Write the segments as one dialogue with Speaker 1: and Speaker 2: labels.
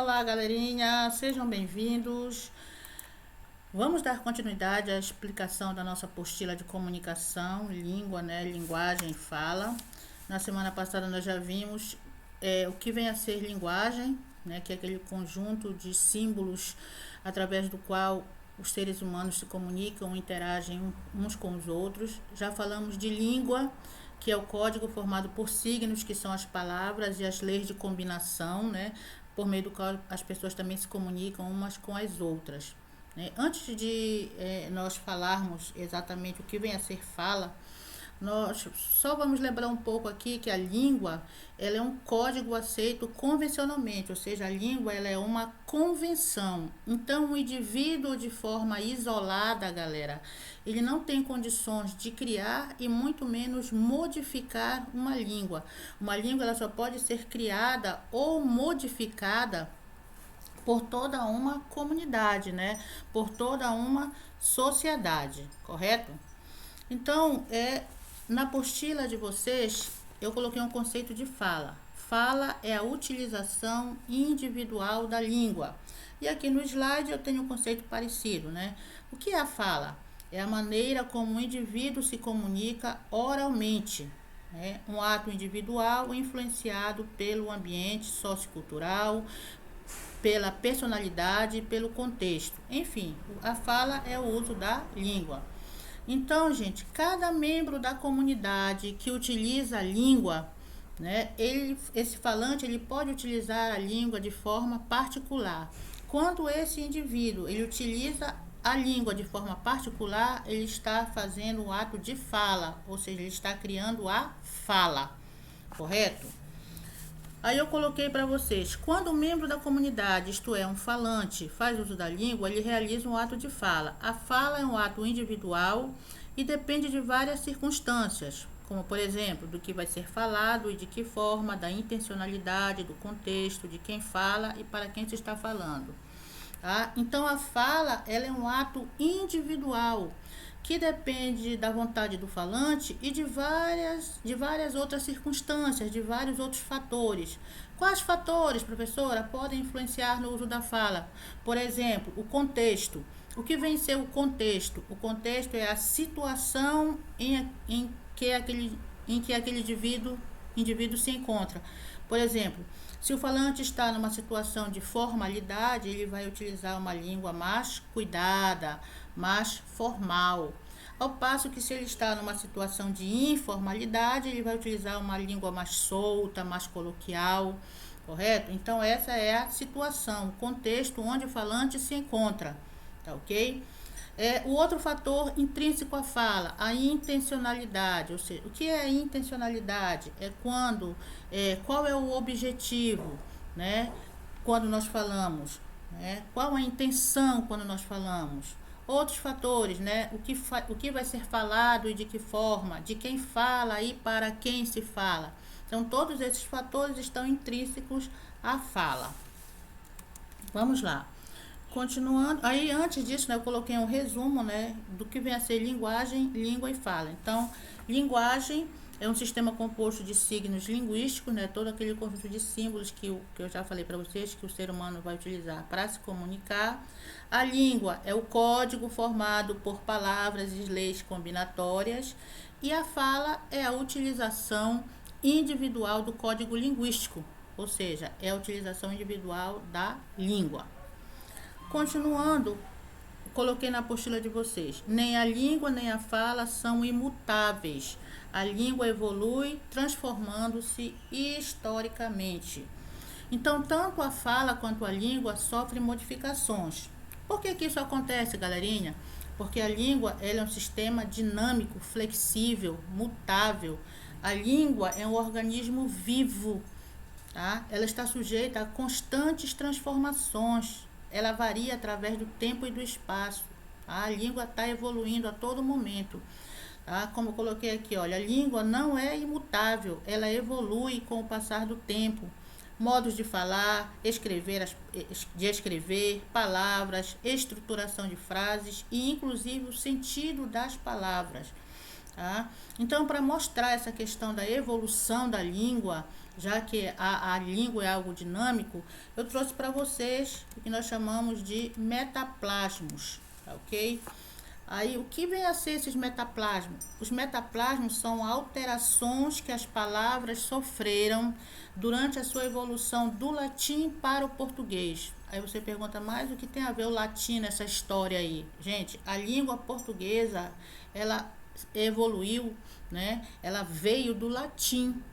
Speaker 1: Olá, galerinha, sejam bem-vindos. Vamos dar continuidade à explicação da nossa apostila de comunicação, língua, linguagem e fala. Na semana passada nós já vimos o que vem a ser linguagem, que é aquele conjunto de símbolos através do qual os seres humanos se comunicam, interagem uns com os outros. Já falamos de língua, que é o código formado por signos, que são as palavras e as leis de combinação, por meio do qual as pessoas também se comunicam umas com as outras. Antes de nós falarmos exatamente o que vem a ser fala, nós só vamos lembrar um pouco aqui que a língua ela é um código aceito convencionalmente, ou seja, a língua ela é uma convenção. Então, o indivíduo de forma isolada, galera, ele não tem condições de criar e muito menos modificar uma língua. Uma língua ela só pode ser criada ou modificada por toda uma comunidade, por toda uma sociedade, correto? Então, na apostila de vocês, eu coloquei um conceito de fala. Fala é a utilização individual da língua. E aqui no slide eu tenho um conceito parecido, O que é a fala? É a maneira como o indivíduo se comunica oralmente. Um ato individual influenciado pelo ambiente sociocultural, pela personalidade e pelo contexto. Enfim, a fala é o uso da língua. Então, gente, cada membro da comunidade que utiliza a língua, esse falante ele pode utilizar a língua de forma particular. Quando esse indivíduo ele utiliza a língua de forma particular, ele está fazendo o ato de fala, ou seja, ele está criando a fala, correto? Aí eu coloquei para vocês, quando um membro da comunidade, isto é, um falante, faz uso da língua, ele realiza um ato de fala. A fala é um ato individual e depende de várias circunstâncias, como, por exemplo, do que vai ser falado e de que forma, da intencionalidade, do contexto, de quem fala e para quem se está falando. Tá? Então, a fala ela é um ato individual, que depende da vontade do falante e de várias outras circunstâncias, de vários outros fatores. Quais fatores, professora, podem influenciar no uso da fala? Por exemplo, o contexto. O que vem ser o contexto? O contexto é a situação em que aquele indivíduo se encontra. Por exemplo, se o falante está numa situação de formalidade, ele vai utilizar uma língua mais cuidada, mais formal. Ao passo que se ele está numa situação de informalidade, ele vai utilizar uma língua mais solta, mais coloquial, correto? Então, essa é a situação, o contexto onde o falante se encontra, tá ok? O outro fator intrínseco à fala, a intencionalidade, ou seja, o que é a intencionalidade? Qual é o objetivo, quando nós falamos, qual a intenção quando nós falamos? Outros fatores, o que vai ser falado e de que forma, de quem fala e para quem se fala. Então, todos esses fatores estão intrínsecos à fala. Vamos lá. Continuando, aí antes disso, eu coloquei um resumo, do que vem a ser linguagem, língua e fala. Então, linguagem é um sistema composto de signos linguísticos, todo aquele conjunto de símbolos que eu já falei para vocês que o ser humano vai utilizar para se comunicar. A língua é o código formado por palavras e leis combinatórias. E a fala é a utilização individual do código linguístico, ou seja, é a utilização individual da língua. Continuando, coloquei na apostila de vocês, nem a língua nem a fala são imutáveis. A língua evolui, transformando-se historicamente. Então, tanto a fala quanto a língua sofrem modificações. Por que isso acontece, galerinha? Porque a língua ela é um sistema dinâmico, flexível, mutável. A língua é um organismo vivo, tá? Ela está sujeita a constantes transformações. Ela varia através do tempo e do espaço. Tá? A língua está evoluindo a todo momento. Tá? Como eu coloquei aqui, olha, a língua não é imutável, ela evolui com o passar do tempo. Modos de falar, de escrever, palavras, estruturação de frases e inclusive o sentido das palavras. tá? Então, para mostrar essa questão da evolução da língua, já que a língua é algo dinâmico, eu trouxe para vocês o que nós chamamos de metaplasmos, tá ok? Aí, o que vem a ser esses metaplasmos? Os metaplasmos são alterações que as palavras sofreram durante a sua evolução do latim para o português. Aí você pergunta, mas o que tem a ver o latim nessa história aí? Gente, a língua portuguesa, ela evoluiu, né? Ela veio do latim,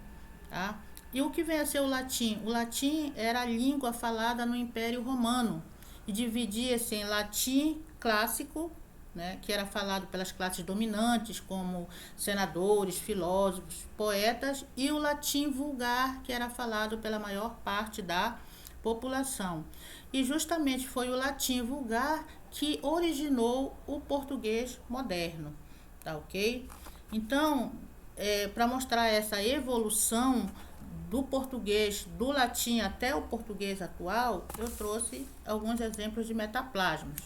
Speaker 1: tá? E o que vem a ser o latim? O latim era a língua falada no Império Romano e dividia-se em latim clássico, né, que era falado pelas classes dominantes, como senadores, filósofos, poetas, e o latim vulgar, que era falado pela maior parte da população. E justamente foi o latim vulgar que originou o português moderno, tá ok? Então, para mostrar essa evolução do português, do latim até o português atual, eu trouxe alguns exemplos de metaplasmos.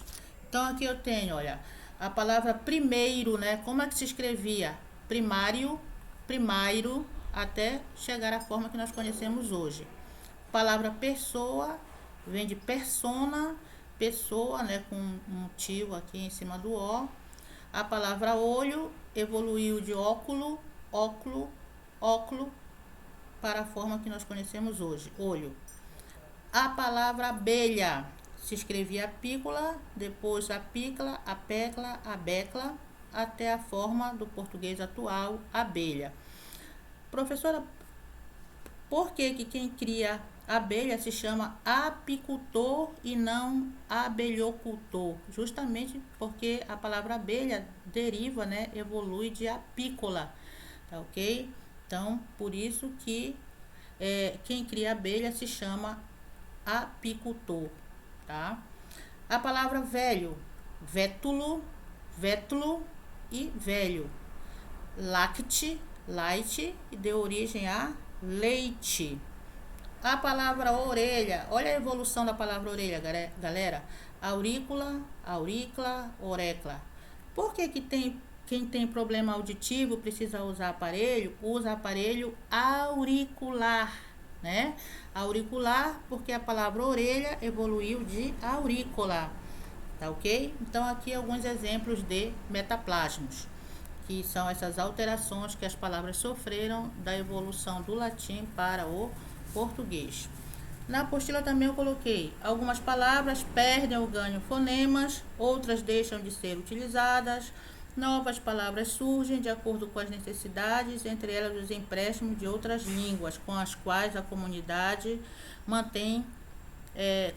Speaker 1: Então, aqui eu tenho, olha, a palavra primeiro, né? Como é que se escrevia? Primário, primeiro, até chegar à forma que nós conhecemos hoje. Palavra pessoa, vem de persona, pessoa, né? Com um tio aqui em cima do O. A palavra olho evoluiu de óculo, óculo, óculo, para a forma que nós conhecemos hoje, olho. A palavra abelha se escrevia apícola, depois apícola, apecla, abecla, até a forma do português atual, abelha. Professora, por que quem cria abelha se chama apicultor e não abelhocultor? Justamente porque a palavra abelha deriva, né, evolui de apícola, tá ok? Então, por isso que quem cria abelha se chama apicultor, tá? A palavra velho, vétulo, vétulo e velho. Lacte, light, e deu origem a leite. A palavra orelha, olha a evolução da palavra orelha, galera. Aurícula, aurícula, orécula. Por que quem tem problema auditivo precisa usar aparelho? Usa aparelho auricular, né? Auricular, porque a palavra orelha evoluiu de aurícula, tá ok? Então, aqui alguns exemplos de metaplasmos, que são essas alterações que as palavras sofreram da evolução do latim para o português. Na apostila também eu coloquei algumas palavras perdem ou ganham fonemas, outras deixam de ser utilizadas, novas palavras surgem de acordo com as necessidades, entre elas os empréstimos de outras línguas com as quais a comunidade mantém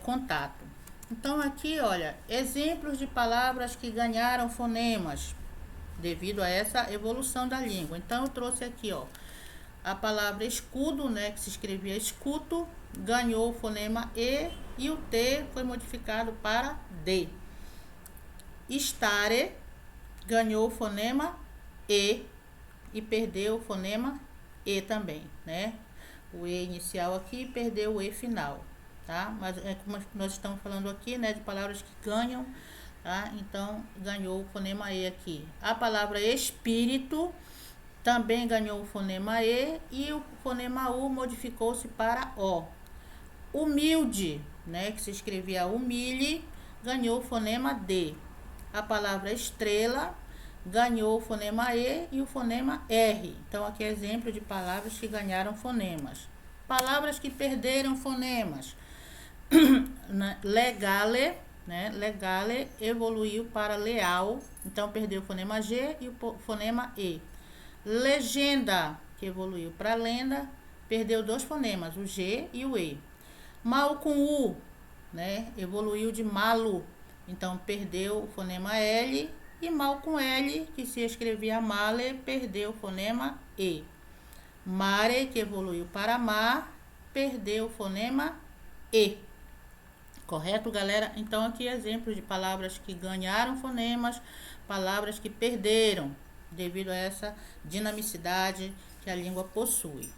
Speaker 1: contato. Então aqui, olha, exemplos de palavras que ganharam fonemas devido a essa evolução da língua. Então eu trouxe aqui, ó, a palavra escudo, né, que se escrevia escuto, ganhou o fonema e o T foi modificado para D. Estare ganhou o fonema E perdeu o fonema E também, né? O E inicial aqui perdeu o E final, tá? Mas é como nós estamos falando aqui, né, de palavras que ganham, tá? Então, ganhou o fonema E aqui. A palavra espírito também ganhou o fonema E e o fonema U modificou-se para O. Humilde, né, que se escrevia humilhe, ganhou o fonema D. A palavra estrela ganhou o fonema E e o fonema R. Então, aqui é exemplo de palavras que ganharam fonemas. Palavras que perderam fonemas. Legale, né? Legale evoluiu para leal, então perdeu o fonema G e o fonema E. Legenda, que evoluiu para lenda, perdeu dois fonemas, o G e o E. Mal com U, né? Evoluiu de malo, então perdeu o fonema L. E mal com L, que se escrevia male, perdeu o fonema E. Mare, que evoluiu para mar, perdeu o fonema E. Correto, galera? Então, aqui exemplos de palavras que ganharam fonemas, palavras que perderam, devido a essa dinamicidade que a língua possui.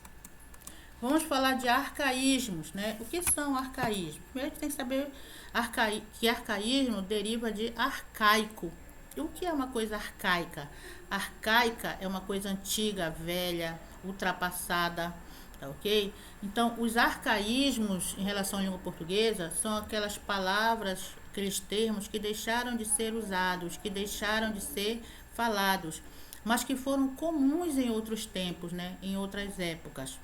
Speaker 1: Vamos falar de arcaísmos, né? O que são arcaísmos? Primeiro a gente tem que saber que arcaísmo deriva de arcaico, O que é uma coisa arcaica? Arcaica é uma coisa antiga, velha, ultrapassada, tá ok? Então, os arcaísmos em relação à língua portuguesa são aquelas palavras, aqueles termos que deixaram de ser usados, que deixaram de ser falados, mas que foram comuns em outros tempos, né? Em outras épocas.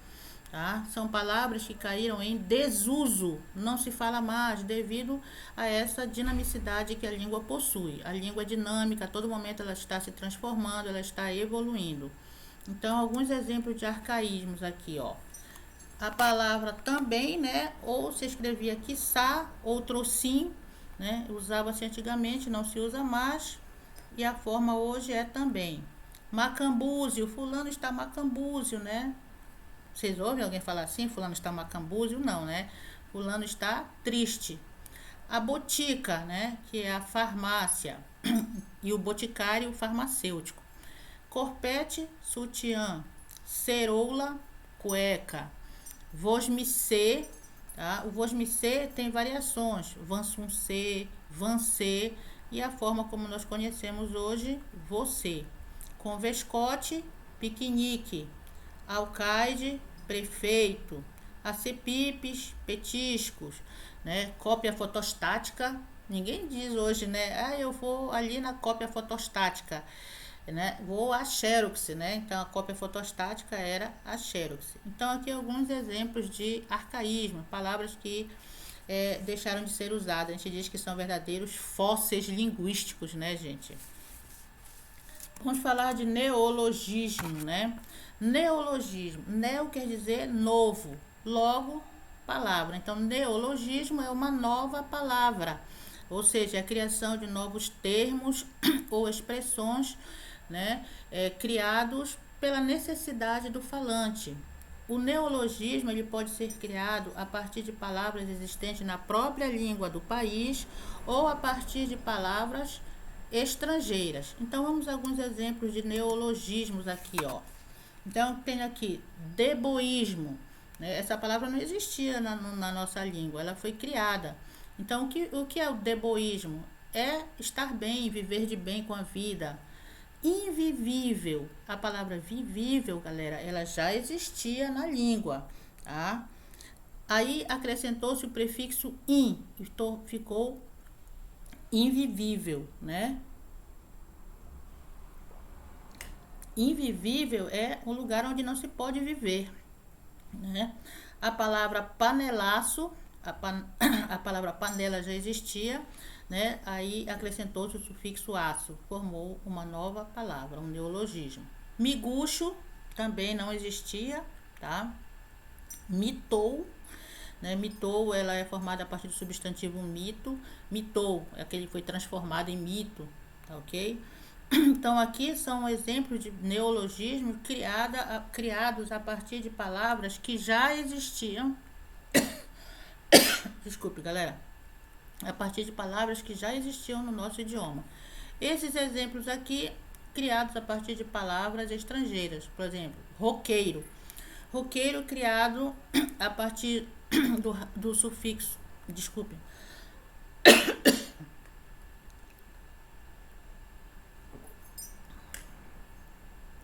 Speaker 1: Tá? São palavras que caíram em desuso, não se fala mais devido a essa dinamicidade que a língua possui. A língua é dinâmica, a todo momento ela está se transformando, ela está evoluindo. Então, alguns exemplos de arcaísmos aqui, ó. A palavra também, né? Ou se escrevia quiçá, ou trocim, né? Usava-se antigamente, não se usa mais. E a forma hoje é também. Macambúzio, fulano está macambúzio, né? Vocês ouvem alguém falar assim? Fulano está macambúzio? Não, né? Fulano está triste. A botica, né? Que é a farmácia. E o boticário, o farmacêutico. Corpete, sutiã. Ceroula, cueca. Vosmicê, tá? O vosmicê tem variações. Vansuncê, vancê. E a forma como nós conhecemos hoje, você. Convescote, piquenique. Alcaide, prefeito, acepipes, petiscos, né? Cópia fotostática, ninguém diz hoje, né? Ah, eu vou ali na cópia fotostática, né? Vou à Xerox, né? Então a cópia fotostática era a Xerox. Então aqui alguns exemplos de arcaísmo, palavras que deixaram de ser usadas. A gente diz que são verdadeiros fósseis linguísticos, né, gente? Vamos falar de neologismo, né? Neologismo. Neo quer dizer novo, logo, palavra. Então, neologismo é uma nova palavra, ou seja, a criação de novos termos ou expressões, né? Criados pela necessidade do falante. O neologismo ele pode ser criado a partir de palavras existentes na própria língua do país ou a partir de palavras estrangeiras. Então, vamos a alguns exemplos de neologismos aqui, ó. Então, tem aqui deboísmo, né? Essa palavra não existia na nossa língua, ela foi criada. Então, o que é o deboísmo? É estar bem, viver de bem com a vida. Invivível, a palavra vivível, galera, ela já existia na língua, tá? Aí acrescentou-se o prefixo in, ficou invivível, né? Invivível é um lugar onde não se pode viver, né? A palavra panelaço, a palavra panela já existia, né? Aí acrescentou-se o sufixo aço, formou uma nova palavra, um neologismo. Miguxo também não existia, tá? Mitou, né? Mitou, ela é formada a partir do substantivo mito. Mitou é aquele que foi transformado em mito, tá ok? Então, aqui são exemplos de neologismos criados a partir de palavras que já existiam. Desculpe, galera. A partir de palavras que já existiam no nosso idioma. Esses exemplos aqui, criados a partir de palavras estrangeiras. Por exemplo, roqueiro. Roqueiro criado a partir do sufixo. Desculpe.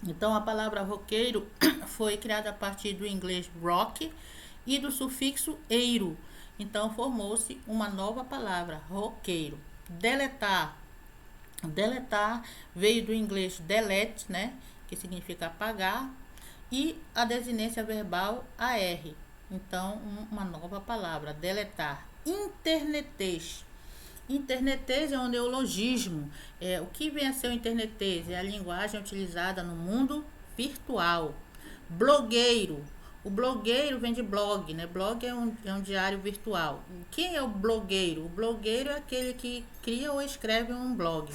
Speaker 1: Então, a palavra roqueiro foi criada a partir do inglês rock e do sufixo eiro. Então, formou-se uma nova palavra, roqueiro. Deletar. Deletar veio do inglês delete, né? Que significa apagar. E a desinência verbal AR. Então, uma nova palavra, deletar. Internetês. Internetês é um neologismo. O que vem a ser o internetês? É a linguagem utilizada no mundo virtual. Blogueiro. O blogueiro vem de blog, né? Blog é um diário virtual. Quem é o blogueiro? O blogueiro é aquele que cria ou escreve um blog.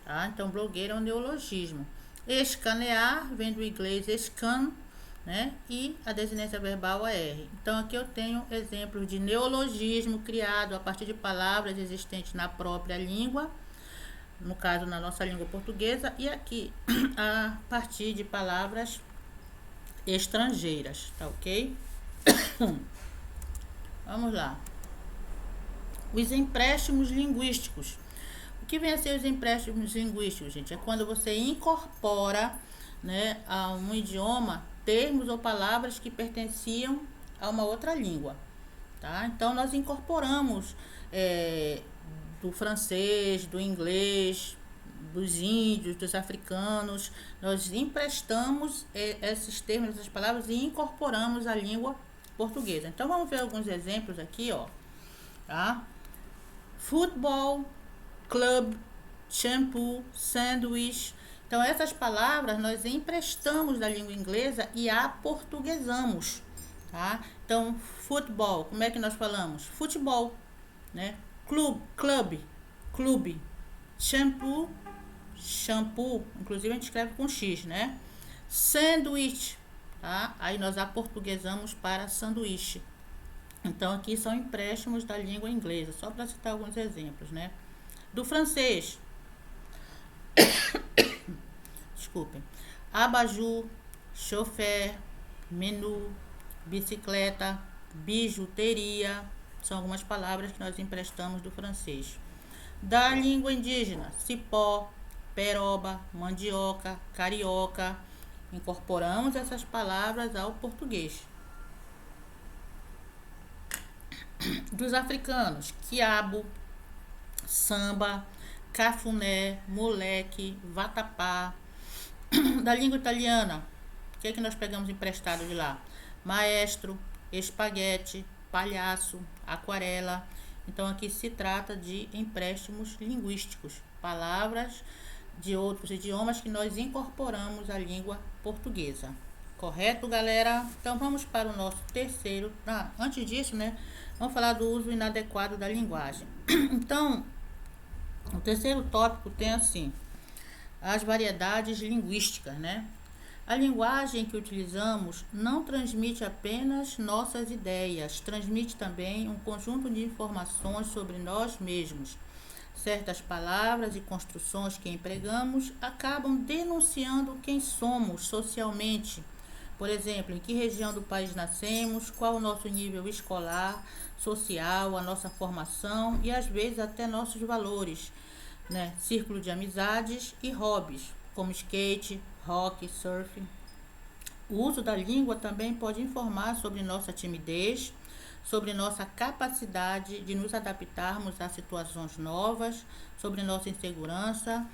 Speaker 1: Tá? Então, blogueiro é um neologismo. Escanear vem do inglês scan, né? E a desinência verbal é R. Então, aqui eu tenho exemplos de neologismo criado a partir de palavras existentes na própria língua, no caso, na nossa língua portuguesa, e aqui a partir de palavras estrangeiras, tá ok? Vamos lá. Os empréstimos linguísticos. O que vem a ser os empréstimos linguísticos, gente? É quando você incorpora, né, a um idioma termos ou palavras que pertenciam a uma outra língua, tá? Então, nós incorporamos do francês, do inglês, dos índios, dos africanos, nós emprestamos esses termos, essas palavras e incorporamos a língua portuguesa. Então, vamos ver alguns exemplos aqui, ó, tá? Futebol, club, shampoo, sanduíche. Então, essas palavras nós emprestamos da língua inglesa e aportuguesamos, tá? Então, futebol, como é que nós falamos? Futebol, né? Clube. Shampoo, inclusive a gente escreve com X, né? Sanduíche, tá? Aí nós aportuguesamos para sanduíche. Então, aqui são empréstimos da língua inglesa, só para citar alguns exemplos, né? Do francês, desculpem, abajur, chofer, menu, bicicleta, bijuteria, são algumas palavras que nós emprestamos do francês. Da língua indígena, cipó, peroba, mandioca, carioca, incorporamos essas palavras ao português. Dos africanos, quiabo, samba, cafuné, moleque, vatapá. Da língua italiana, o que é que nós pegamos emprestado de lá? Maestro, espaguete, palhaço, aquarela. Então, aqui se trata de empréstimos linguísticos, palavras de outros idiomas que nós incorporamos à língua portuguesa. Correto, galera? Então, vamos para o nosso terceiro. Antes disso, né? Vamos falar do uso inadequado da linguagem. Então, o terceiro tópico tem assim, as variedades linguísticas, né? A linguagem que utilizamos não transmite apenas nossas ideias, transmite também um conjunto de informações sobre nós mesmos. Certas palavras e construções que empregamos acabam denunciando quem somos socialmente. Por exemplo, em que região do país nascemos, qual o nosso nível escolar, social, a nossa formação e às vezes até nossos valores, né? Círculo de amizades e hobbies, como skate, rock, surf. O uso da língua também pode informar sobre nossa timidez, sobre nossa capacidade de nos adaptarmos a situações novas, sobre nossa insegurança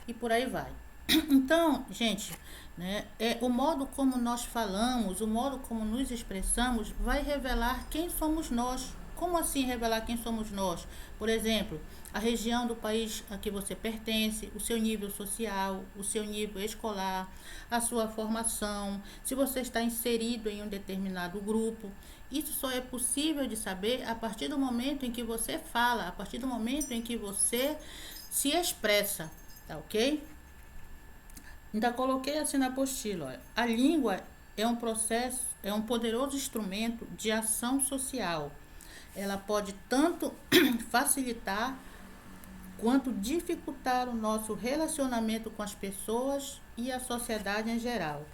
Speaker 1: e por aí vai. Então, gente, né, o modo como nós falamos, o modo como nos expressamos vai revelar quem somos nós. Como assim revelar quem somos nós? Por exemplo, a região do país a que você pertence, o seu nível social, o seu nível escolar, a sua formação, se você está inserido em um determinado grupo. Isso só é possível de saber a partir do momento em que você fala, a partir do momento em que você se expressa, tá ok? Ainda coloquei assim na apostila, olha, a língua é um processo, é um poderoso instrumento de ação social. Ela pode tanto facilitar quanto dificultar o nosso relacionamento com as pessoas e a sociedade em geral.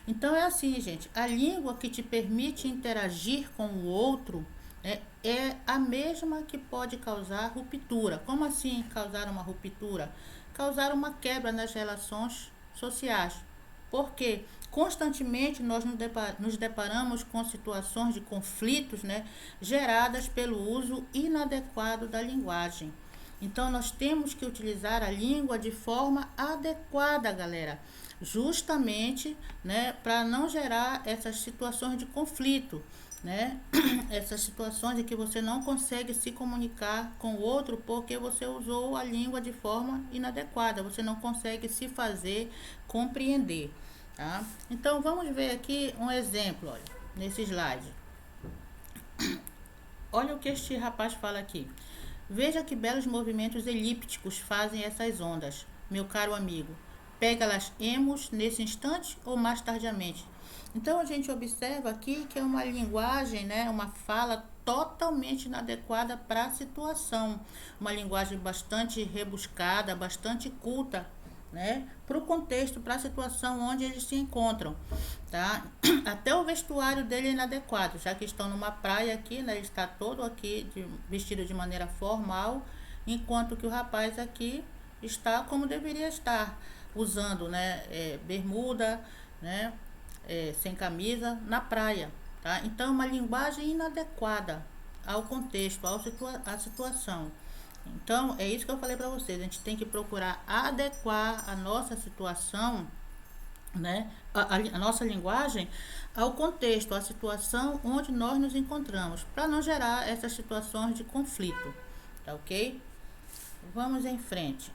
Speaker 1: Então é assim, gente, a língua que te permite interagir com o outro é a mesma que pode causar ruptura. Como assim causar uma ruptura? Causar uma quebra nas relações sociais. Porque constantemente nós nos deparamos com situações de conflitos, né, geradas pelo uso inadequado da linguagem. Então, nós temos que utilizar a língua de forma adequada, galera, justamente, né, para não gerar essas situações de conflito, né, essas situações em que você não consegue se comunicar com o outro porque você usou a língua de forma inadequada, você não consegue se fazer compreender, tá? Então, vamos ver aqui um exemplo, olha, nesse slide. Olha o que este rapaz fala aqui. Veja que belos movimentos elípticos fazem essas ondas, meu caro amigo. Pega-las-emos nesse instante ou mais tardiamente? Então, a gente observa aqui que é uma linguagem, né, uma fala totalmente inadequada para a situação. Uma linguagem bastante rebuscada, bastante culta, né, para o contexto, para a situação onde eles se encontram, tá? Até o vestuário dele é inadequado, já que estão numa praia aqui, né, ele está todo aqui vestido de maneira formal enquanto que o rapaz aqui está como deveria estar, usando, né, bermuda, né, sem camisa, na praia, tá? Então, é uma linguagem inadequada ao contexto, à situação. Então, é isso que eu falei para vocês, a gente tem que procurar adequar a nossa situação, né, a nossa linguagem ao contexto, à situação onde nós nos encontramos, para não gerar essas situações de conflito, tá ok? Vamos em frente.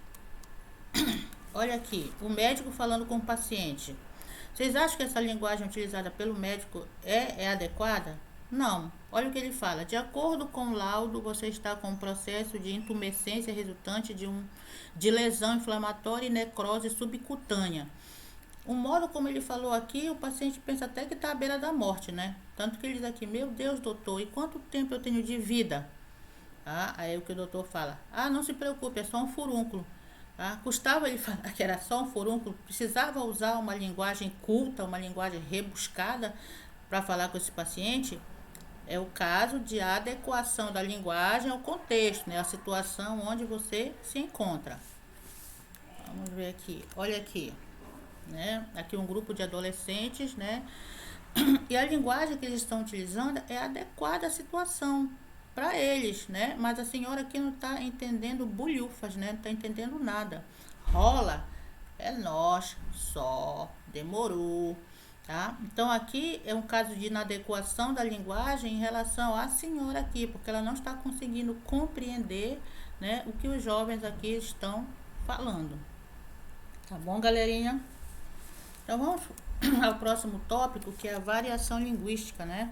Speaker 1: Olha aqui, o médico falando com o paciente. Vocês acham que essa linguagem utilizada pelo médico é adequada? Não. Olha o que ele fala. De acordo com o laudo, você está com um processo de intumescência resultante de lesão inflamatória e necrose subcutânea. O modo como ele falou aqui, o paciente pensa até que está à beira da morte, né? Tanto que ele diz aqui, meu Deus, doutor, e quanto tempo eu tenho de vida? Ah, aí o que o doutor fala, não se preocupe, é só um furúnculo. Custava ele falar que era só um furúnculo, precisava usar uma linguagem culta, uma linguagem rebuscada para falar com esse paciente. É o caso de adequação da linguagem ao contexto, né? A situação onde você se encontra. Vamos ver aqui, olha aqui, né? Aqui um grupo de adolescentes, né? E a linguagem que eles estão utilizando é adequada à situação para eles, né? Mas a senhora aqui não está entendendo bulhufas, né? Não está entendendo nada. Rola, é nós, só, demorou, tá? Então aqui é um caso de inadequação da linguagem em relação à senhora aqui, porque ela não está conseguindo compreender, né, o que os jovens aqui estão falando. Tá bom, galerinha? Então vamos ao próximo tópico, que é a variação linguística, né?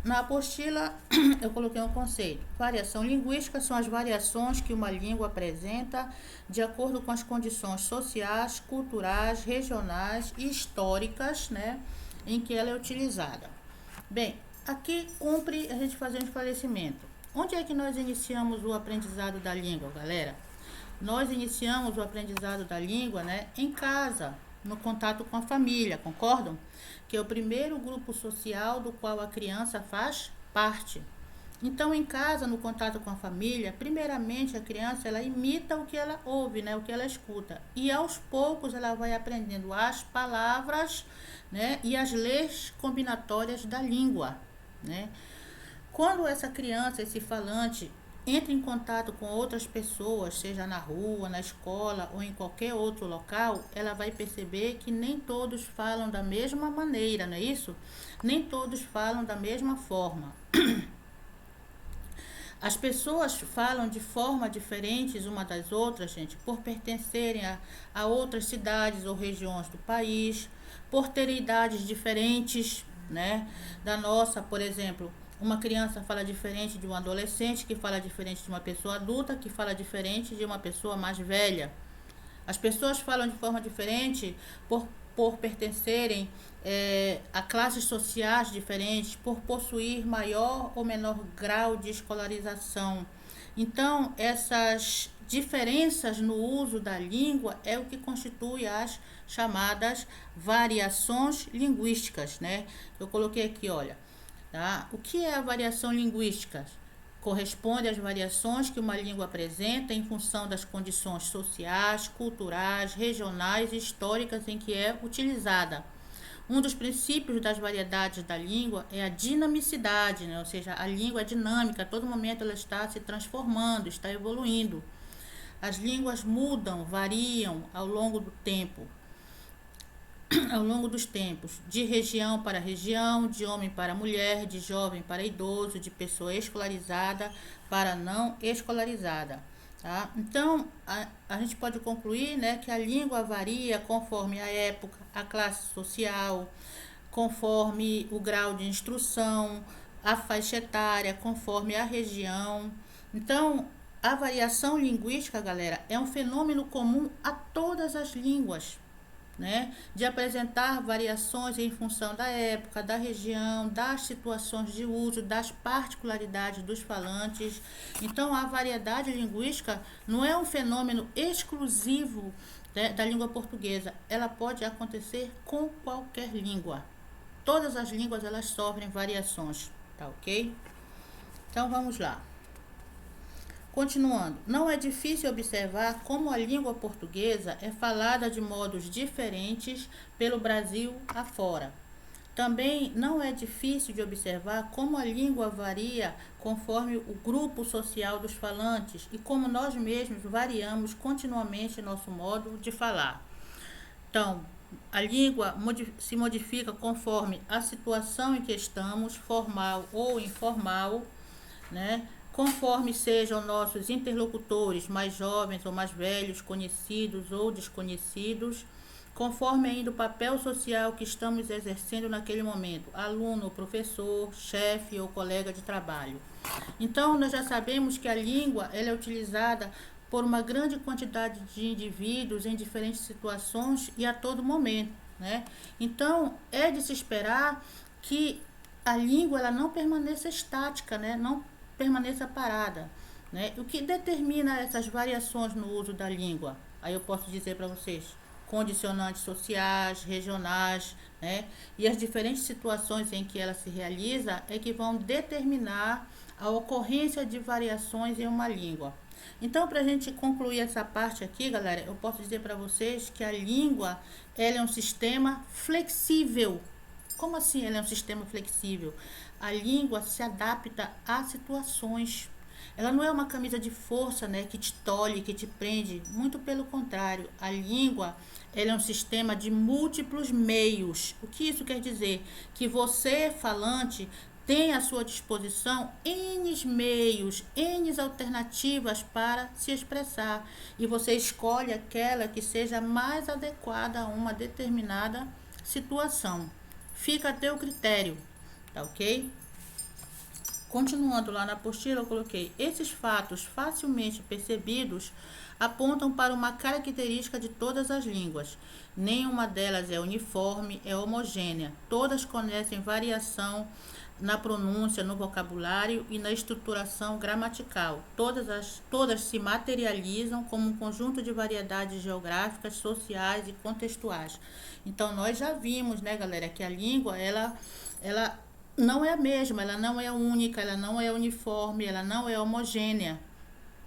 Speaker 1: Na apostila, eu coloquei um conceito. Variação linguística são as variações que uma língua apresenta de acordo com as condições sociais, culturais, regionais e históricas, né, em que ela é utilizada. Bem, aqui cumpre a gente fazer um esclarecimento. Onde é que nós iniciamos o aprendizado da língua, galera? Nós iniciamos o aprendizado da língua, né, em casa, no contato com a família, concordam? Que é o primeiro grupo social do qual a criança faz parte. Então, em casa, no contato com a família, primeiramente a criança ela imita o que ela ouve, né, o que ela escuta. E aos poucos ela vai aprendendo as palavras, né, e as leis combinatórias da língua, né? Quando essa criança, esse falante, entra em contato com outras pessoas, seja na rua, na escola ou em qualquer outro local, ela vai perceber que nem todos falam da mesma maneira, não é isso? Nem todos falam da mesma forma. As pessoas falam de forma diferentes uma das outras, gente, por pertencerem a outras cidades ou regiões do país, por terem idades diferentes, né, da nossa, por exemplo. Uma criança fala diferente de um adolescente, que fala diferente de uma pessoa adulta, que fala diferente de uma pessoa mais velha. As pessoas falam de forma diferente por pertencerem a classes sociais diferentes, por possuir maior ou menor grau de escolarização. Então, essas diferenças no uso da língua é o que constitui as chamadas variações linguísticas, né? Eu coloquei aqui, olha, tá? O que é a variação linguística? Corresponde às variações que uma língua apresenta em função das condições sociais, culturais, regionais e históricas em que é utilizada. Um dos princípios das variedades da língua é a dinamicidade, né? Ou seja, a língua é dinâmica, a todo momento ela está se transformando, está evoluindo. As línguas mudam, variam ao longo do tempo. Ao longo dos tempos, de região para região, de homem para mulher, de jovem para idoso, de pessoa escolarizada para não escolarizada. Tá? Então, a gente pode concluir, né, que a língua varia conforme a época, a classe social, conforme o grau de instrução, a faixa etária, conforme a região. Então, a variação linguística, galera, é um fenômeno comum a todas as línguas, né, de apresentar variações em função da época, da região, das situações de uso, das particularidades dos falantes. Então, a variedade linguística não é um fenômeno exclusivo, né, da língua portuguesa. Ela pode acontecer com qualquer língua. Todas as línguas elas sofrem variações, tá ok? Então, vamos lá. Continuando, não é difícil observar como a língua portuguesa é falada de modos diferentes pelo Brasil afora. Também não é difícil de observar como a língua varia conforme o grupo social dos falantes e como nós mesmos variamos continuamente nosso modo de falar. Então, a língua se modifica conforme a situação em que estamos, formal ou informal, né? Conforme sejam nossos interlocutores mais jovens ou mais velhos, conhecidos ou desconhecidos, conforme ainda o papel social que estamos exercendo naquele momento, aluno, professor, chefe ou colega de trabalho. Então, nós já sabemos que a língua ela é utilizada por uma grande quantidade de indivíduos em diferentes situações e a todo momento, né? Então, é de se esperar que a língua ela não permaneça estática, né? Não permaneça parada, né? O que determina essas variações no uso da língua? Aí eu posso dizer para vocês, condicionantes sociais, regionais, né? E as diferentes situações em que ela se realiza é que vão determinar a ocorrência de variações em uma língua. Então, para a gente concluir essa parte aqui, galera, eu posso dizer para vocês que a língua ela é um sistema flexível. Como assim ela é um sistema flexível? A língua se adapta a situações. Ela não é uma camisa de força, né, que te tolhe, que te prende. Muito pelo contrário. A língua ela é um sistema de múltiplos meios. O que isso quer dizer? Que você, falante, tem à sua disposição N meios, N alternativas para se expressar. E você escolhe aquela que seja mais adequada a uma determinada situação. Fica a teu critério, tá ok? Continuando lá na apostila, eu coloquei: esses fatos facilmente percebidos apontam para uma característica de todas as línguas. Nenhuma delas é uniforme, é homogênea. Todas conhecem variação na pronúncia, no vocabulário e na estruturação gramatical. Todas se materializam como um conjunto de variedades geográficas, sociais e contextuais. Então, nós já vimos, né, galera, que a língua, ela não é a mesma, ela não é única, ela não é uniforme, ela não é homogênea,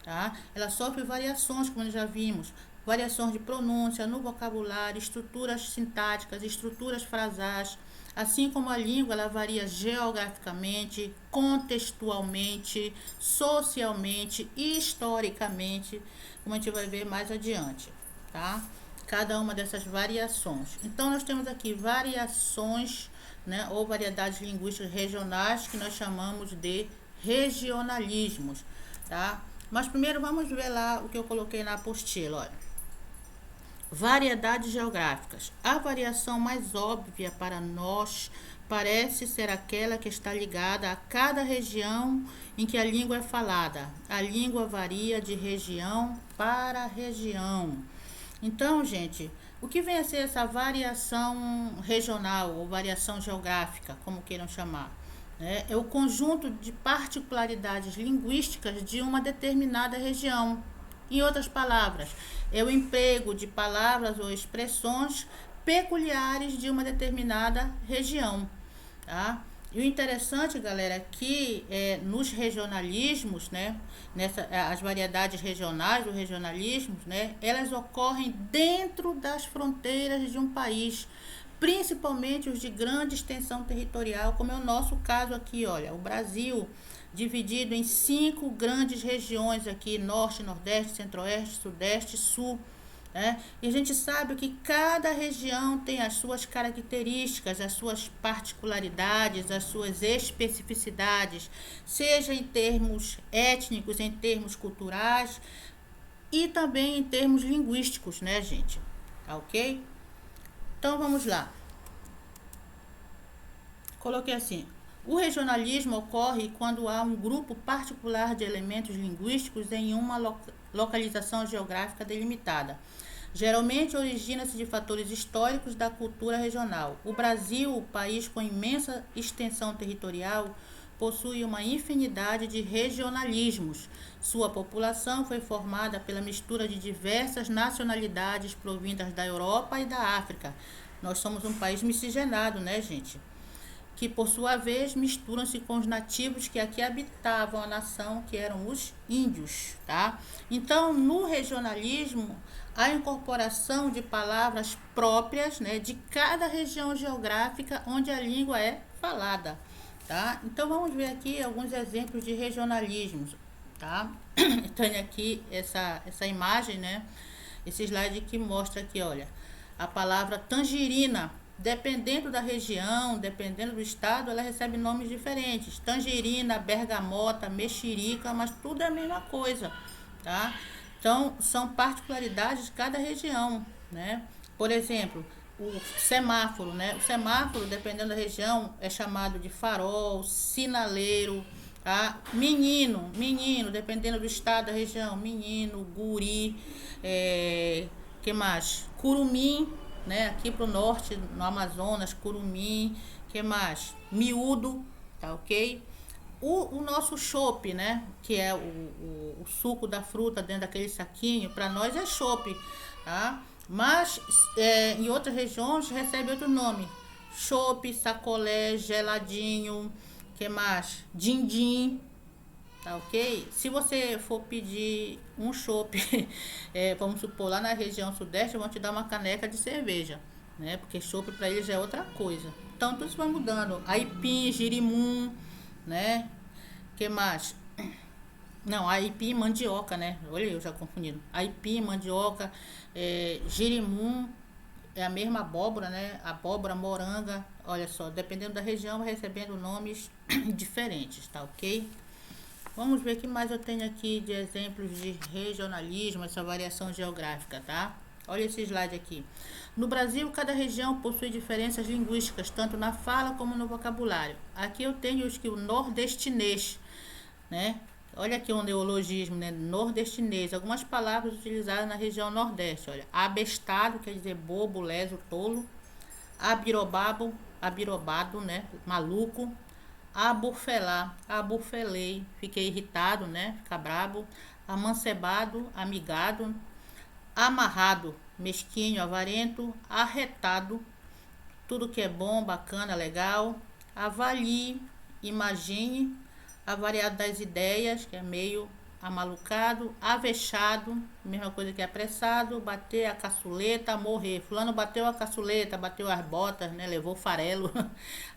Speaker 1: tá? Ela sofre variações, como nós já vimos, variações de pronúncia, no vocabulário, estruturas sintáticas, estruturas frasais, assim como a língua, ela varia geograficamente, contextualmente, socialmente e historicamente, como a gente vai ver mais adiante, tá? Cada uma dessas variações. Então, nós temos aqui variações, né, ou variedades linguísticas regionais, que nós chamamos de regionalismos, tá? Mas primeiro vamos ver lá o que eu coloquei na apostila, olha. Variedades geográficas. A variação mais óbvia para nós parece ser aquela que está ligada a cada região em que a língua é falada. A língua varia de região para região. Então, gente, o que vem a ser essa variação regional ou variação geográfica, como queiram chamar? É o conjunto de particularidades linguísticas de uma determinada região. Em outras palavras, é o emprego de palavras ou expressões peculiares de uma determinada região, tá? E o interessante, galera, é que nos regionalismos, né, as variedades regionais, os regionalismos, né, elas ocorrem dentro das fronteiras de um país, principalmente os de grande extensão territorial, como é o nosso caso aqui, olha, o Brasil, dividido em 5 grandes regiões aqui, norte, nordeste, centro-oeste, sudeste, sul, né? E a gente sabe que cada região tem as suas características, as suas particularidades, as suas especificidades, seja em termos étnicos, em termos culturais e também em termos linguísticos, né, gente? Tá ok? Então, vamos lá. Coloquei assim: o regionalismo ocorre quando há um grupo particular de elementos linguísticos em uma localização geográfica delimitada. Geralmente origina-se de fatores históricos da cultura regional. O Brasil, país com imensa extensão territorial, possui uma infinidade de regionalismos. Sua população foi formada pela mistura de diversas nacionalidades provindas da Europa e da África. Nós somos um país miscigenado, né, gente? que por sua vez misturam-se com os nativos que aqui habitavam a nação, que eram os índios, tá? Então, no regionalismo, a incorporação de palavras próprias, né, de cada região geográfica onde a língua é falada, tá? Então, vamos ver aqui alguns exemplos de regionalismos, tá? Tenho aqui essa imagem, né? Esse slide que mostra aqui, olha, a palavra tangerina. Dependendo da região, dependendo do estado, ela recebe nomes diferentes. Tangerina, bergamota, mexerica, mas tudo é a mesma coisa, tá? Então, são particularidades de cada região, né? Por exemplo, o semáforo, né? O semáforo, dependendo da região, é chamado de farol, sinaleiro, tá? Menino, dependendo do estado, da região, menino, guri, que mais? Curumim, né? Aqui pro norte, no Amazonas, curumim, que mais? Miúdo, tá ok? O nosso chopp, né? Que é o suco da fruta dentro daquele saquinho, para nós é chopp, tá? Mas em outras regiões recebe outro nome. Chopp, sacolé, geladinho, que mais? Din-din, tá ok? Se você for pedir um chopp, vamos supor, lá na região sudeste, vão te dar uma caneca de cerveja, né? Porque chopp para eles já é outra coisa. Então tudo isso vai mudando. Aipim, girimum, né? Que mais? Não, aipim, mandioca, né? Olha, eu já confundindo. Aipim, mandioca, girimum é a mesma abóbora, né? Abóbora, moranga. Olha só, dependendo da região, vai recebendo nomes diferentes, tá ok? Vamos ver o que mais eu tenho aqui de exemplos de regionalismo, essa variação geográfica, tá? Olha esse slide aqui. No Brasil, cada região possui diferenças linguísticas, tanto na fala como no vocabulário. Aqui eu tenho o nordestinês, né? Olha aqui um neologismo, né? Nordestinês. Algumas palavras utilizadas na região nordeste. Olha, abestado, quer dizer bobo, leso, tolo. Abirobado, né? Maluco. Aburfelar, aburfelei, fiquei irritado, né? Ficar brabo. Amancebado, amigado. Amarrado, mesquinho, avarento. Arretado, tudo que é bom, bacana, legal. Avalie, imagine. Avariado das ideias, que é meio amalucado. Avexado, mesma coisa que apressado. Bater a caçuleta, morrer. Fulano bateu a caçuleta, bateu as botas, né? Levou farelo.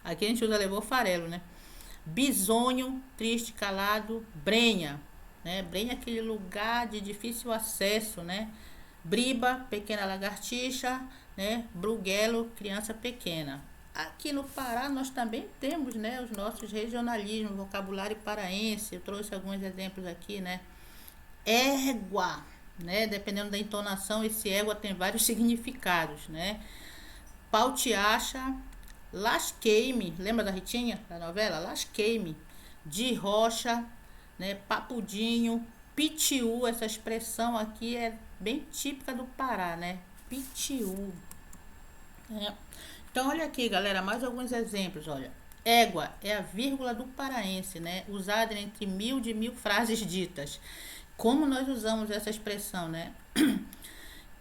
Speaker 1: Aqui a gente usa levou farelo, né? Bisonho, triste, calado. Brenha, né? Brenha é aquele lugar de difícil acesso, né? Briba, pequena lagartixa, né? Bruguelo, criança pequena. Aqui no Pará nós também temos, né, os nossos regionalismos, vocabulário paraense. Eu trouxe alguns exemplos aqui, né? Égua, né? Dependendo da entonação, esse égua tem vários significados, né? Pau-te-acha, lasquei-me, lembra da Ritinha, da novela? Lasquei-me. De rocha, né? Papudinho, pitiu, essa expressão aqui é bem típica do Pará, né? Pitiu. Então, olha aqui, galera, mais alguns exemplos, olha. Égua é a vírgula do paraense, né? Usada entre de mil frases ditas. Como nós usamos essa expressão, né?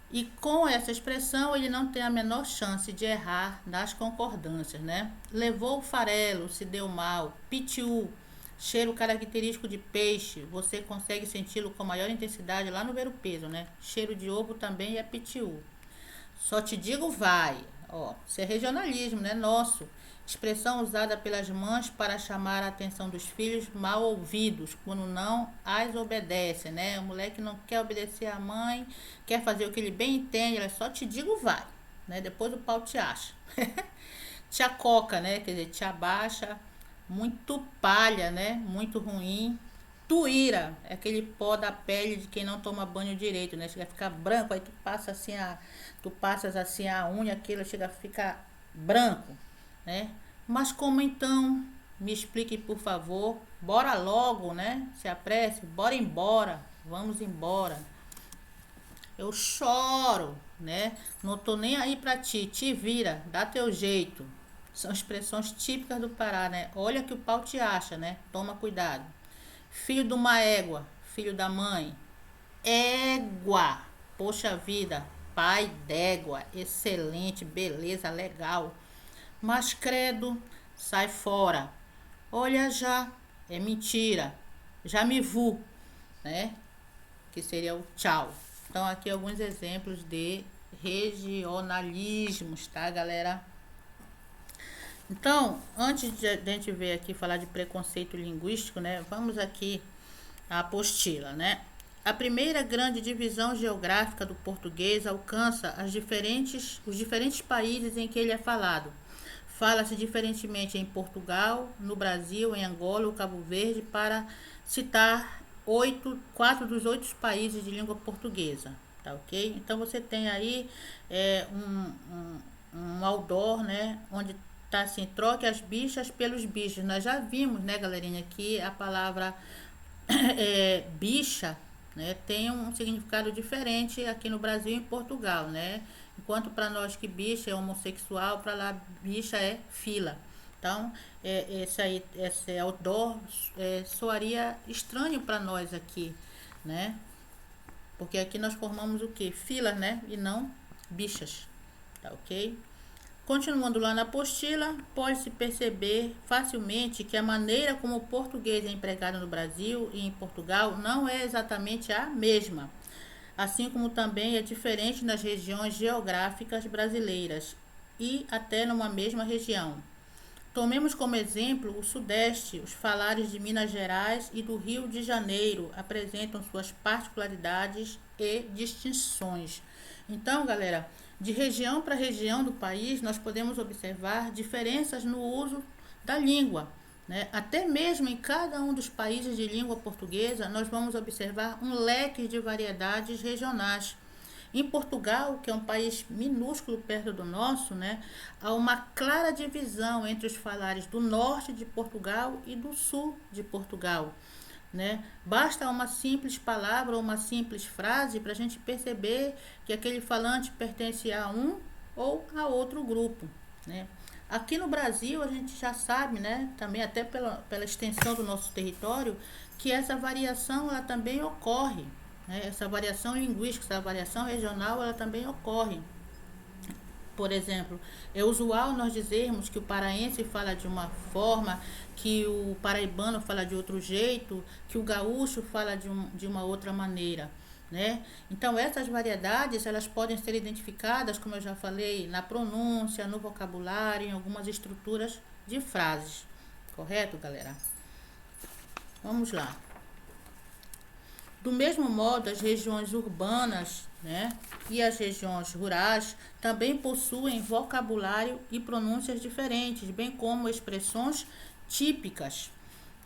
Speaker 1: E com essa expressão, ele não tem a menor chance de errar nas concordâncias, né? Levou o farelo, se deu mal. Pitiu, cheiro característico de peixe. Você consegue senti-lo com maior intensidade lá no ver o peso, né? Cheiro de ovo também é pitiu. Só te digo vai. Ó, isso é regionalismo, né? Nosso. Expressão usada pelas mães para chamar a atenção dos filhos mal ouvidos, quando não as obedecem, né? O moleque não quer obedecer à mãe, quer fazer o que ele bem entende, ela só te digo vai, né? Depois o pau te acha. Te acoca, né? Quer dizer, te abaixa. Muito palha, né? Muito ruim. Tuíra, é aquele pó da pele de quem não toma banho direito, né? Chega a ficar branco, aí tu passas assim a unha, aquilo chega a ficar branco, né? Mas como então? Me explique, por favor. Bora logo, né? Se apresse, bora embora. Vamos embora. Eu choro, né? Não tô nem aí pra ti. Te vira, dá teu jeito. São expressões típicas do Pará, né? Olha que o pau te acha, né? Toma cuidado. Filho de uma égua, filho da mãe. Égua, poxa vida, pai d'égua, excelente, beleza, legal. Mas credo, sai fora. Olha já, é mentira. Já me vu, né? Que seria o tchau. Então, aqui alguns exemplos de regionalismos, tá, galera? Então, antes de a gente ver aqui, falar de preconceito linguístico, né? Vamos aqui à apostila, né? A primeira grande divisão geográfica do português alcança os diferentes países em que ele é falado. Fala-se diferentemente em Portugal, no Brasil, em Angola ou Cabo Verde, para citar 4 dos 8 países de língua portuguesa, tá ok? Então você tem aí um outdoor, né, onde tá assim, troque as bichas pelos bichos. Nós já vimos, né, galerinha, que a palavra bicha, né, tem um significado diferente aqui no Brasil e em Portugal, né? Enquanto para nós que bicha é homossexual, para lá bicha é fila. Então, esse outdoor soaria estranho para nós aqui, né? Porque aqui nós formamos o que? Filas, né? E não bichas, tá ok? Continuando lá na apostila, pode-se perceber facilmente que a maneira como o português é empregado no Brasil e em Portugal não é exatamente a mesma, assim como também é diferente nas regiões geográficas brasileiras e até numa mesma região. Tomemos como exemplo o Sudeste. Os falares de Minas Gerais e do Rio de Janeiro apresentam suas particularidades e distinções. Então, galera, de região para região do país, nós podemos observar diferenças no uso da língua, né? Até mesmo em cada um dos países de língua portuguesa, nós vamos observar um leque de variedades regionais. Em Portugal, que é um país minúsculo perto do nosso, né, há uma clara divisão entre os falares do norte de Portugal e do sul de Portugal, né? Basta uma simples palavra ou uma simples frase para a gente perceber que aquele falante pertence a um ou a outro grupo, né? Aqui no Brasil a gente já sabe, né, também até pela extensão do nosso território, que essa variação ela também ocorre, né? Essa variação linguística, essa variação regional, ela também ocorre. Por exemplo, é usual nós dizermos que o paraense fala de uma forma, que o paraibano fala de outro jeito, que o gaúcho fala de uma outra maneira, né? Então, essas variedades, elas podem ser identificadas, como eu já falei, na pronúncia, no vocabulário, em algumas estruturas de frases. Correto, galera? Vamos lá. Do mesmo modo, as regiões urbanas, né, e as regiões rurais também possuem vocabulário e pronúncias diferentes, bem como expressões típicas,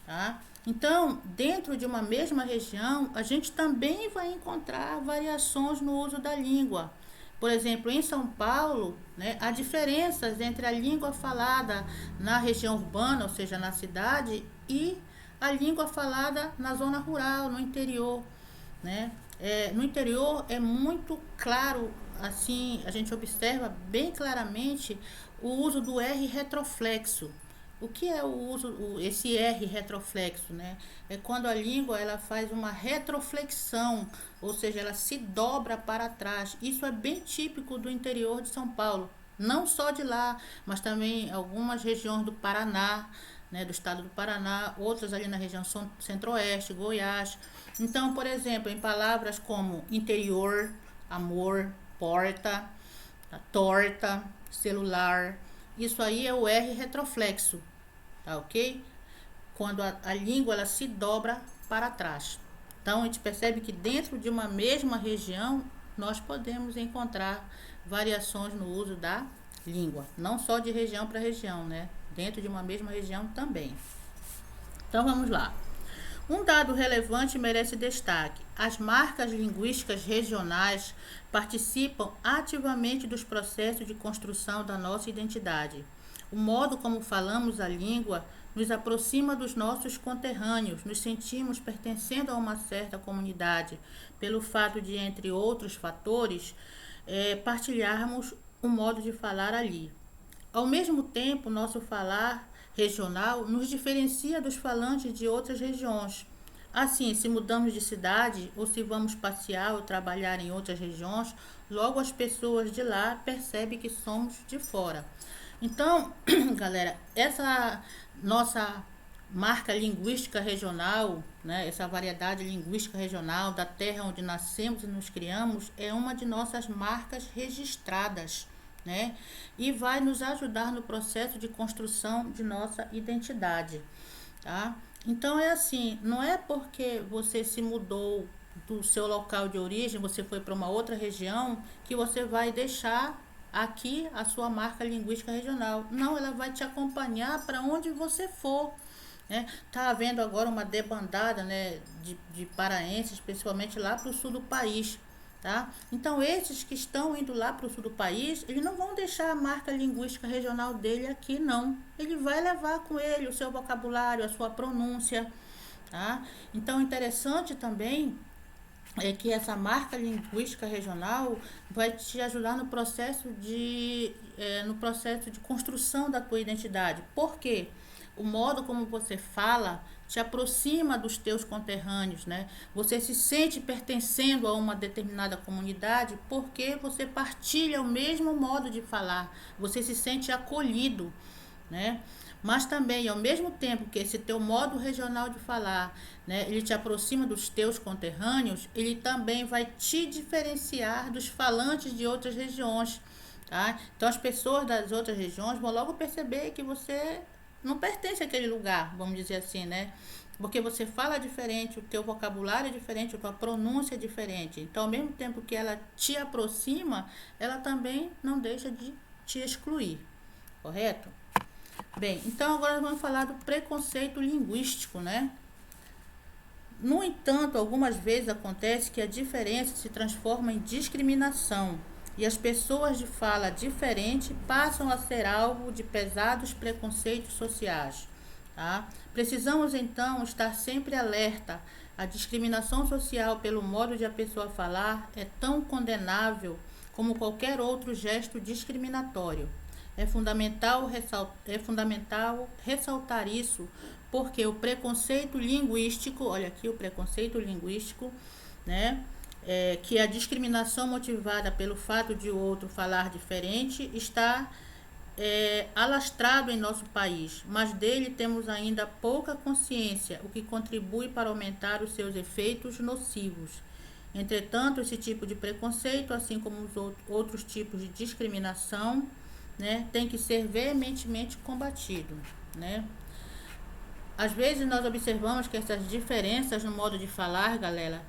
Speaker 1: tá? Então, dentro de uma mesma região, a gente também vai encontrar variações no uso da língua. Por exemplo, em São Paulo, né, há diferenças entre a língua falada na região urbana, ou seja, na cidade, e a língua falada na zona rural, no interior, né? No interior é muito claro, assim, a gente observa bem claramente o uso do R retroflexo. O que é esse R retroflexo, né? É quando a língua ela faz uma retroflexão, ou seja, ela se dobra para trás. Isso é bem típico do interior de São Paulo. Não só de lá, mas também algumas regiões do Paraná, né, do estado do Paraná, outras ali na região centro-oeste, Goiás. Então, por exemplo, em palavras como interior, amor, porta, torta, celular, isso aí é o R retroflexo, tá ok? Quando a língua ela se dobra para trás. Então, a gente percebe que dentro de uma mesma região, nós podemos encontrar variações no uso da língua. Não só de região para região, né? Dentro de uma mesma região também. Então, vamos lá. Um dado relevante merece destaque. As marcas linguísticas regionais participam ativamente dos processos de construção da nossa identidade. O modo como falamos a língua nos aproxima dos nossos conterrâneos, nos sentimos pertencendo a uma certa comunidade, pelo fato de, entre outros fatores, partilharmos o modo de falar ali. Ao mesmo tempo, nosso falar regional nos diferencia dos falantes de outras regiões. Assim, se mudamos de cidade ou se vamos passear ou trabalhar em outras regiões, logo as pessoas de lá percebem que somos de fora. Então, galera, essa nossa marca linguística regional, né, essa variedade linguística regional da terra onde nascemos e nos criamos, é uma de nossas marcas registradas, né, e vai nos ajudar no processo de construção de nossa identidade, tá? Então é assim, não é porque você se mudou do seu local de origem, você foi para uma outra região, que você vai deixar aqui a sua marca linguística regional. Não, ela vai te acompanhar para onde você for. Né? Tá havendo agora uma debandada, né, de paraenses, principalmente lá para o sul do país. Tá? Então, esses que estão indo lá para o sul do país, eles não vão deixar a marca linguística regional dele aqui, não. Ele vai levar com ele o seu vocabulário, a sua pronúncia. Tá? Então, interessante também é que essa marca linguística regional vai te ajudar no processo de construção da tua identidade. Por quê? O modo como você fala te aproxima dos teus conterrâneos, né? Você se sente pertencendo a uma determinada comunidade porque você partilha o mesmo modo de falar. Você se sente acolhido, né? Mas também, ao mesmo tempo que esse teu modo regional de falar, né, ele te aproxima dos teus conterrâneos, ele também vai te diferenciar dos falantes de outras regiões, tá? Então, as pessoas das outras regiões vão logo perceber que você não pertence àquele lugar, vamos dizer assim, né? Porque você fala diferente, o teu vocabulário é diferente, a tua pronúncia é diferente. Então, ao mesmo tempo que ela te aproxima, ela também não deixa de te excluir, correto? Bem, então agora vamos falar do preconceito linguístico, né? No entanto, algumas vezes acontece que a diferença se transforma em discriminação e as pessoas de fala diferente passam a ser alvo de pesados preconceitos sociais. Tá? Precisamos então estar sempre alerta. A discriminação social pelo modo de a pessoa falar é tão condenável como qualquer outro gesto discriminatório. É fundamental ressaltar isso, porque o preconceito linguístico, olha aqui o preconceito linguístico, né? Que a discriminação motivada pelo fato de o outro falar diferente está alastrado em nosso país, mas dele temos ainda pouca consciência, o que contribui para aumentar os seus efeitos nocivos. Entretanto, esse tipo de preconceito, assim como os outros tipos de discriminação, né, tem que ser veementemente combatido, né? Às vezes nós observamos que essas diferenças no modo de falar, galera,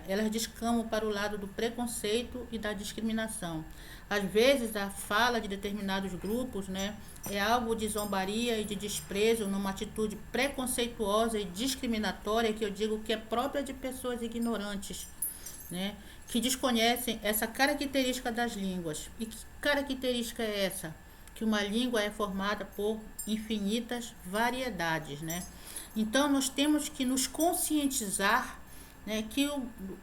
Speaker 1: elas descamam para o lado do preconceito e da discriminação. Às vezes a fala de determinados grupos, né, é alvo de zombaria e de desprezo numa atitude preconceituosa e discriminatória que eu digo que é própria de pessoas ignorantes, né, que desconhecem essa característica das línguas. E que característica é essa? Que uma língua é formada por infinitas variedades, né? Então nós temos que nos conscientizar, né, que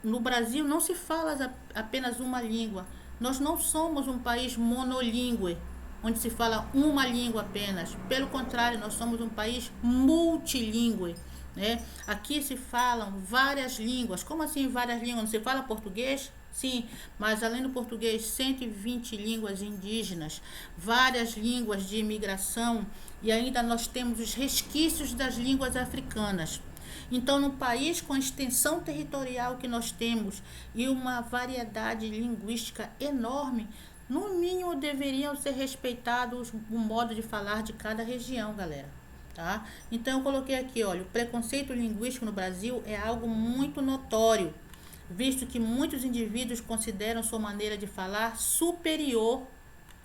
Speaker 1: no Brasil não se fala apenas uma língua. Nós não somos um país monolíngue, onde se fala uma língua apenas. Pelo contrário, nós somos um país multilíngue. Né? Aqui se falam várias línguas. Como assim várias línguas? Não se fala português? Sim, mas além do português, 120 línguas indígenas, várias línguas de imigração e ainda nós temos os resquícios das línguas africanas. Então, no país com a extensão territorial que nós temos e uma variedade linguística enorme, no mínimo deveriam ser respeitados o modo de falar de cada região, galera. Tá? Então, eu coloquei aqui, olha, o preconceito linguístico no Brasil é algo muito notório, visto que muitos indivíduos consideram sua maneira de falar superior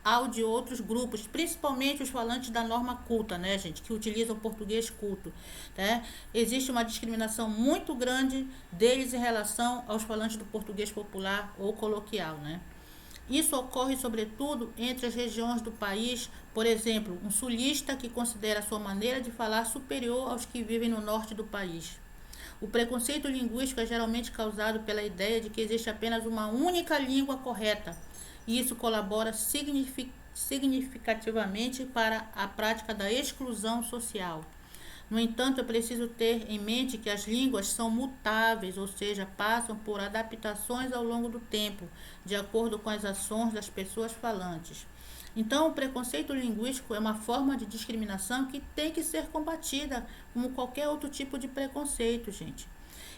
Speaker 1: ao de outros grupos, principalmente os falantes da norma culta, né, gente, que utilizam português culto, né? Existe uma discriminação muito grande deles em relação aos falantes do português popular ou coloquial, né? Isso ocorre, sobretudo, entre as regiões do país, por exemplo, um sulista que considera sua maneira de falar superior aos que vivem no norte do país. O preconceito linguístico é geralmente causado pela ideia de que existe apenas uma única língua correta, e isso colabora significativamente para a prática da exclusão social. No entanto, é preciso ter em mente que as línguas são mutáveis, ou seja, passam por adaptações ao longo do tempo, de acordo com as ações das pessoas falantes. Então, o preconceito linguístico é uma forma de discriminação que tem que ser combatida, como qualquer outro tipo de preconceito, gente.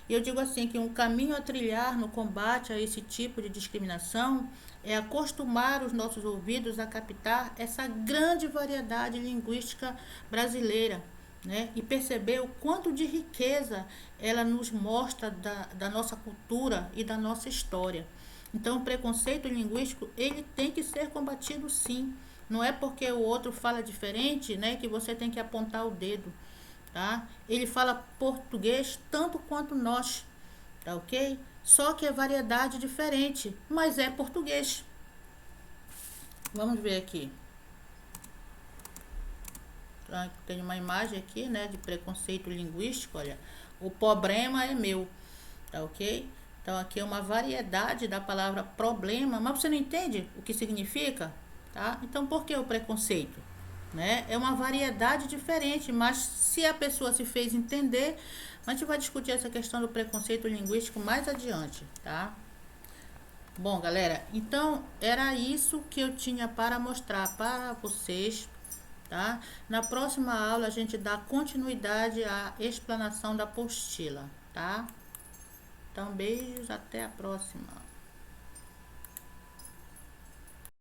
Speaker 1: E eu digo assim que um caminho a trilhar no combate a esse tipo de discriminação é acostumar os nossos ouvidos a captar essa grande variedade linguística brasileira, né? E perceber o quanto de riqueza ela nos mostra da nossa cultura e da nossa história. Então, o preconceito linguístico, ele tem que ser combatido sim. Não é porque o outro fala diferente, né, que você tem que apontar o dedo, tá? Ele fala português tanto quanto nós, tá ok? Só que é variedade diferente, mas é português. Vamos ver aqui. Tem uma imagem aqui, né, de preconceito linguístico, olha. O problema é meu, tá ok? Então aqui é uma variedade da palavra problema, mas você não entende o que significa, tá? Então por que o preconceito? Né? É uma variedade diferente, mas se a pessoa se fez entender, a gente vai discutir essa questão do preconceito linguístico mais adiante, tá? Bom, galera, então era isso que eu tinha para mostrar para vocês, tá? Na próxima aula a gente dá continuidade à explanação da apostila, tá? Então, beijos, até a próxima.